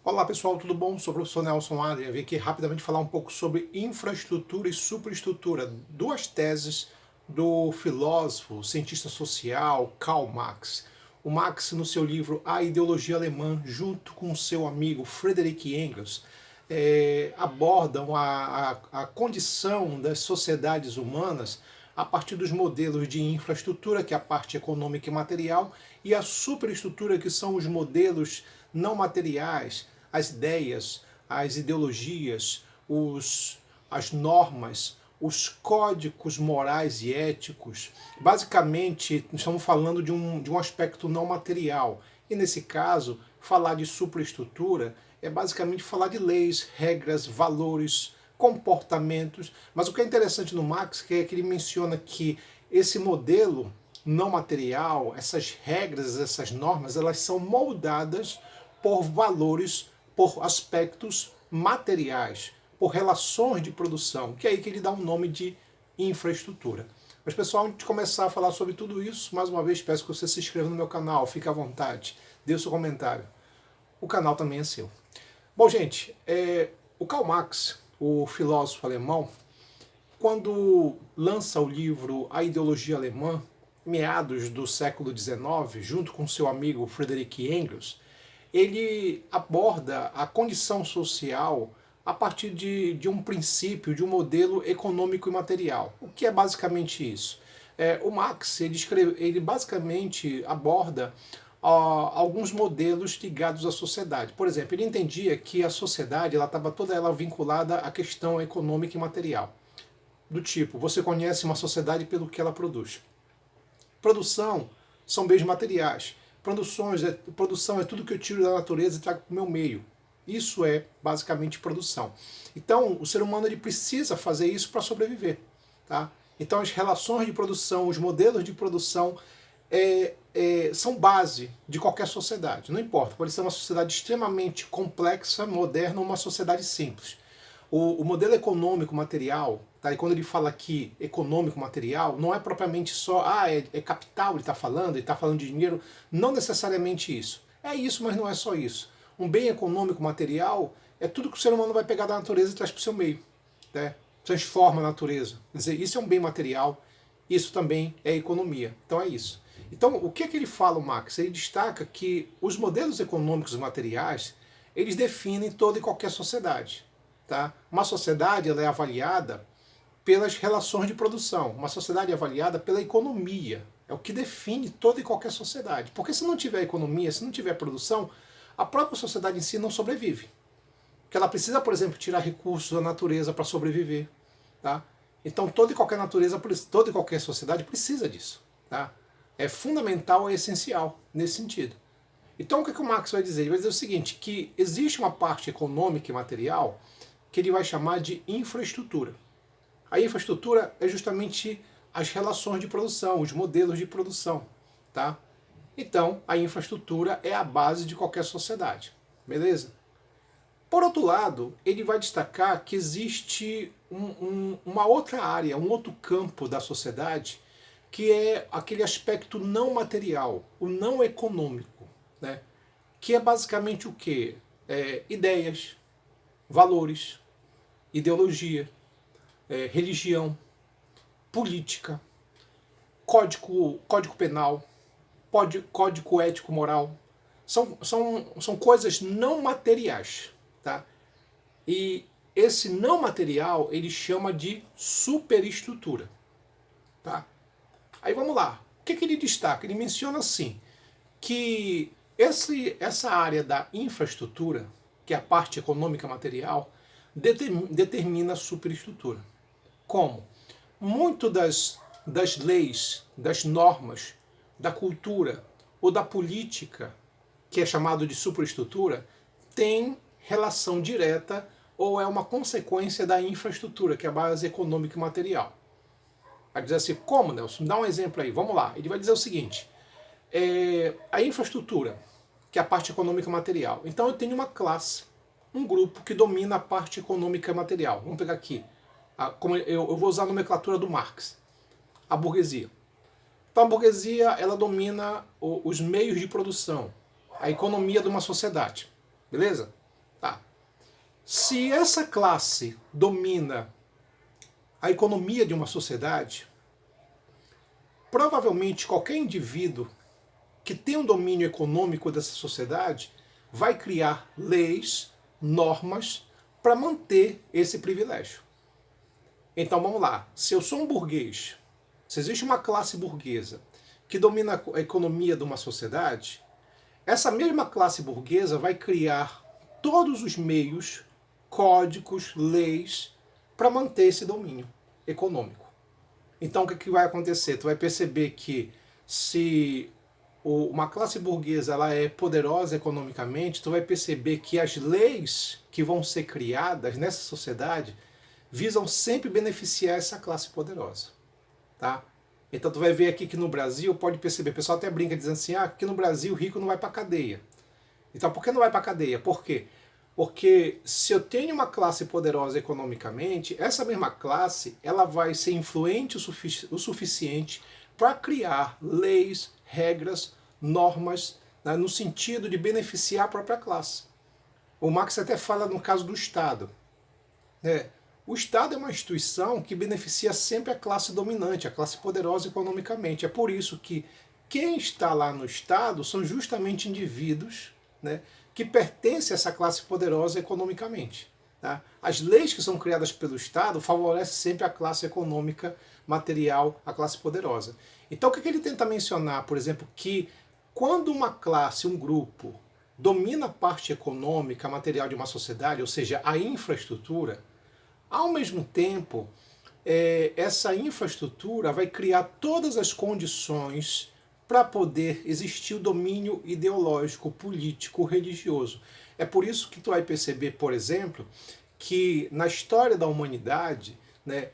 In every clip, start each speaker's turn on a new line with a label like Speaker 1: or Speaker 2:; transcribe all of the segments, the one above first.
Speaker 1: Olá pessoal, tudo bom? Sou o professor Nelson Adria. Vim aqui rapidamente falar um pouco sobre infraestrutura e superestrutura, duas teses do filósofo, cientista social Karl Marx. O Marx, no seu livro A Ideologia Alemã, junto com seu amigo Friedrich Engels, abordam a condição das sociedades humanas a partir dos modelos de infraestrutura, que é a parte econômica e material, e a superestrutura, que são os modelos não materiais, as ideias, as ideologias, as normas, os códigos morais e éticos. Basicamente, estamos falando de um aspecto não material. E nesse caso, falar de superestrutura é basicamente falar de leis, regras, valores, comportamentos. Mas o que é interessante no Marx é que ele menciona que esse modelo não material, essas regras, essas normas, elas são moldadas por valores, por aspectos materiais, por relações de produção, que é aí que ele dá um nome de infraestrutura. Mas pessoal, antes de começar a falar sobre tudo isso, mais uma vez peço que você se inscreva no meu canal, fique à vontade, dê o seu comentário. O canal também é seu. Bom, gente, o Karl Marx, o filósofo alemão, quando lança o livro A Ideologia Alemã, meados do século XIX, junto com seu amigo Friedrich Engels, ele aborda a condição social a partir de um princípio, de um modelo econômico e material. O que é basicamente isso? O Marx ele basicamente aborda alguns modelos ligados à sociedade. Por exemplo, ele entendia que a sociedade estava toda ela vinculada à questão econômica e material. Do tipo, você conhece uma sociedade pelo que ela produz. Produção são bens materiais. Produção é tudo que eu tiro da natureza e trago para o meu meio. Isso é basicamente produção. Então, o ser humano ele precisa fazer isso para sobreviver. Tá? Então, as relações de produção, os modelos de produção são base de qualquer sociedade. Não importa, pode ser uma sociedade extremamente complexa, moderna ou uma sociedade simples. O modelo econômico material, tá? E quando ele fala aqui econômico material, não é propriamente só, é capital ele está falando de dinheiro, não necessariamente isso. É isso, mas não é só isso. Um bem econômico material é tudo que o ser humano vai pegar da natureza e traz para o seu meio. Né? Transforma a natureza. Quer dizer, isso é um bem material, isso também é economia. Então é isso. Então, o que ele fala, o Marx? Ele destaca que os modelos econômicos e materiais, eles definem toda e qualquer sociedade. Tá? Uma sociedade ela é avaliada pelas relações de produção. Uma sociedade é avaliada pela economia. É o que define toda e qualquer sociedade. Porque se não tiver economia, se não tiver produção, a própria sociedade em si não sobrevive. Porque ela precisa, por exemplo, tirar recursos da natureza para sobreviver. Tá? Então toda e qualquer natureza, toda e qualquer sociedade precisa disso. Tá? É fundamental, é essencial nesse sentido. Então o que o Marx vai dizer? Ele vai dizer o seguinte, que existe uma parte econômica e material que ele vai chamar de infraestrutura. A infraestrutura é justamente as relações de produção, os modelos de produção. Tá? Então, a infraestrutura é a base de qualquer sociedade. Beleza? Por outro lado, ele vai destacar que existe uma outra área, um outro campo da sociedade, que é aquele aspecto não material, o não econômico, né? Que é basicamente o quê? Ideias, valores, ideologia, religião, política, código penal, código ético-moral. São coisas não materiais. Tá? E esse não material ele chama de superestrutura. Tá? Aí vamos lá. O que ele destaca? Ele menciona assim, que essa área da infraestrutura, que é a parte econômica material, determina a superestrutura. Como? Muito das leis, das normas, da cultura ou da política, que é chamado de superestrutura, tem relação direta ou é uma consequência da infraestrutura, que é a base econômica e material. Vai dizer assim, como, Nelson? Dá um exemplo aí, vamos lá. Ele vai dizer o seguinte, a infraestrutura, que é a parte econômica e material. Então eu tenho uma classe, um grupo que domina a parte econômica e material. Vamos pegar aqui, como eu vou usar a nomenclatura do Marx, a burguesia. Então a burguesia ela domina os meios de produção, a economia de uma sociedade, beleza? Se essa classe domina a economia de uma sociedade, provavelmente qualquer indivíduo que tem um domínio econômico dessa sociedade vai criar leis, normas para manter esse privilégio. Então vamos lá, se eu sou um burguês, se existe uma classe burguesa que domina a economia de uma sociedade, essa mesma classe burguesa vai criar todos os meios, códigos, leis para manter esse domínio econômico. Então o que vai acontecer? Tu vai perceber que se uma classe burguesa ela é poderosa economicamente, tu vai perceber que as leis que vão ser criadas nessa sociedade visam sempre beneficiar essa classe poderosa, tá? Então tu vai ver aqui que no Brasil, pode perceber, o pessoal até brinca dizendo assim, que no Brasil o rico não vai para cadeia. Então por que não vai para cadeia? Por quê? Porque se eu tenho uma classe poderosa economicamente, essa mesma classe ela vai ser influente o suficiente para criar leis, regras, normas, né, no sentido de beneficiar a própria classe. O Marx até fala no caso do Estado. O Estado é uma instituição que beneficia sempre a classe dominante, a classe poderosa economicamente. É por isso que quem está lá no Estado são justamente indivíduos, né, que pertencem a essa classe poderosa economicamente. Tá? As leis que são criadas pelo Estado favorecem sempre a classe econômica, material, a classe poderosa. Então o que ele tenta mencionar, por exemplo, que quando uma classe, um grupo, domina a parte econômica, material de uma sociedade, ou seja, a infraestrutura, ao mesmo tempo, essa infraestrutura vai criar todas as condições para poder existir o domínio ideológico, político, religioso. É por isso que tu vai perceber, por exemplo, que na história da humanidade, né,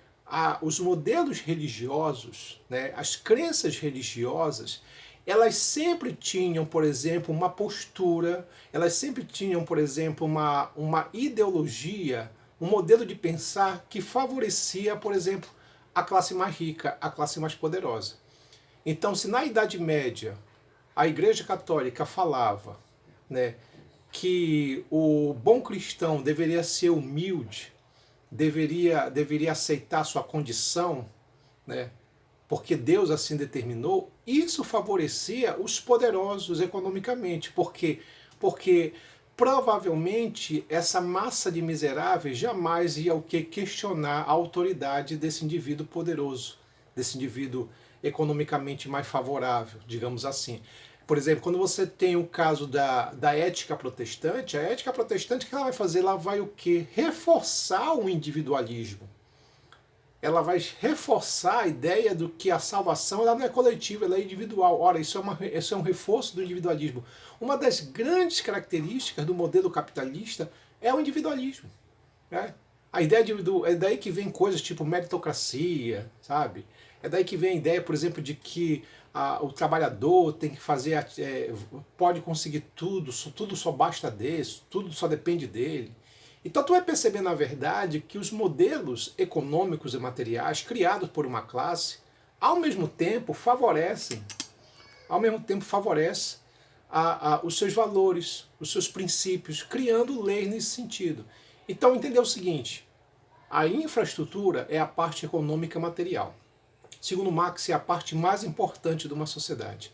Speaker 1: os modelos religiosos, né, as crenças religiosas, elas sempre tinham, por exemplo, uma postura, elas sempre tinham, por exemplo, uma ideologia, um modelo de pensar que favorecia, por exemplo, a classe mais rica, a classe mais poderosa. Então, se na Idade Média a Igreja Católica falava, né, que o bom cristão deveria ser humilde, deveria aceitar sua condição, né, porque Deus assim determinou, isso favorecia os poderosos economicamente. Por quê? Porque provavelmente essa massa de miseráveis jamais ia questionar a autoridade desse indivíduo poderoso, desse indivíduo economicamente mais favorável, digamos assim. Por exemplo, quando você tem o caso da ética protestante, a ética protestante, o que ela vai fazer? Ela vai o quê? Reforçar o individualismo. Ela vai reforçar a ideia do que a salvação ela não é coletiva, ela é individual. Ora, isso é um reforço do individualismo. Uma das grandes características do modelo capitalista é o individualismo. Né? É daí que vem coisas tipo meritocracia, sabe? É daí que vem a ideia, por exemplo, de que o trabalhador tem que fazer, pode conseguir tudo só basta dele, tudo só depende dele. Então tu vai perceber, na verdade, que os modelos econômicos e materiais criados por uma classe, ao mesmo tempo favorecem os seus valores, os seus princípios, criando leis nesse sentido. Então entender o seguinte, a infraestrutura é a parte econômica material. Segundo Marx, é a parte mais importante de uma sociedade.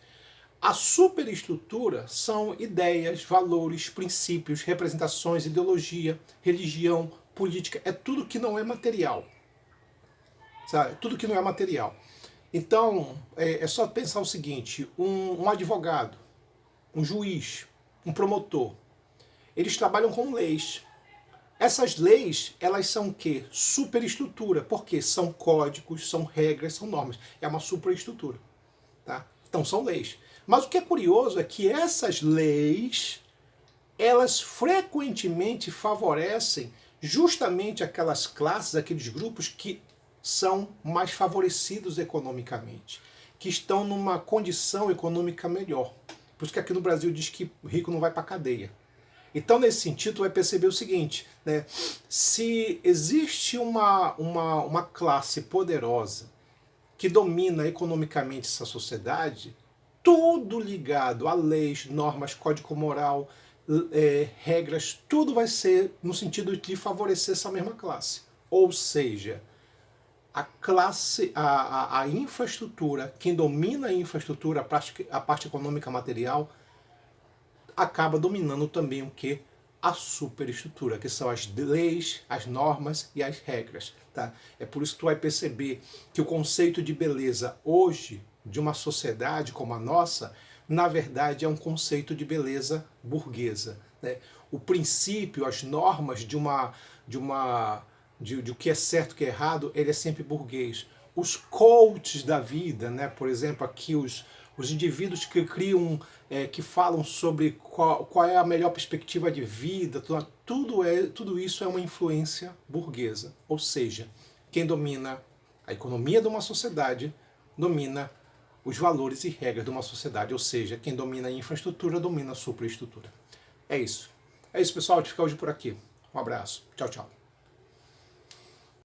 Speaker 1: A superestrutura são ideias, valores, princípios, representações, ideologia, religião, política. É tudo que não é material. Sabe? Tudo que não é material. Então, é só pensar o seguinte, um advogado, um juiz, um promotor, eles trabalham com leis. Essas leis, elas são o quê? Superestrutura. Por quê? São códigos, são regras, são normas. É uma superestrutura. Tá? Então, são leis. Mas o que é curioso é que essas leis, elas frequentemente favorecem justamente aquelas classes, aqueles grupos que são mais favorecidos economicamente, que estão numa condição econômica melhor. Por isso que aqui no Brasil diz que o rico não vai para a cadeia. Então, nesse sentido, tu vai perceber o seguinte, né? Se existe uma classe poderosa que domina economicamente essa sociedade, tudo ligado a leis, normas, código moral, regras, tudo vai ser no sentido de favorecer essa mesma classe. Ou seja, a classe, a infraestrutura, quem domina a infraestrutura, a parte econômica material, acaba dominando também o que? A superestrutura, que são as leis, as normas e as regras. Tá? É por isso que tu vai perceber que o conceito de beleza hoje, de uma sociedade como a nossa, na verdade é um conceito de beleza burguesa. Né? O princípio, as normas de o que é certo e o que é errado, ele é sempre burguês. Os coaches da vida, né? Por exemplo, aqui os indivíduos que criam, que falam sobre qual é a melhor perspectiva de vida, tudo isso é uma influência burguesa. Ou seja, quem domina a economia de uma sociedade domina os valores e regras de uma sociedade. Ou seja, quem domina a infraestrutura domina a superestrutura. É isso. É isso, pessoal. A gente fica hoje por aqui. Um abraço. Tchau, tchau.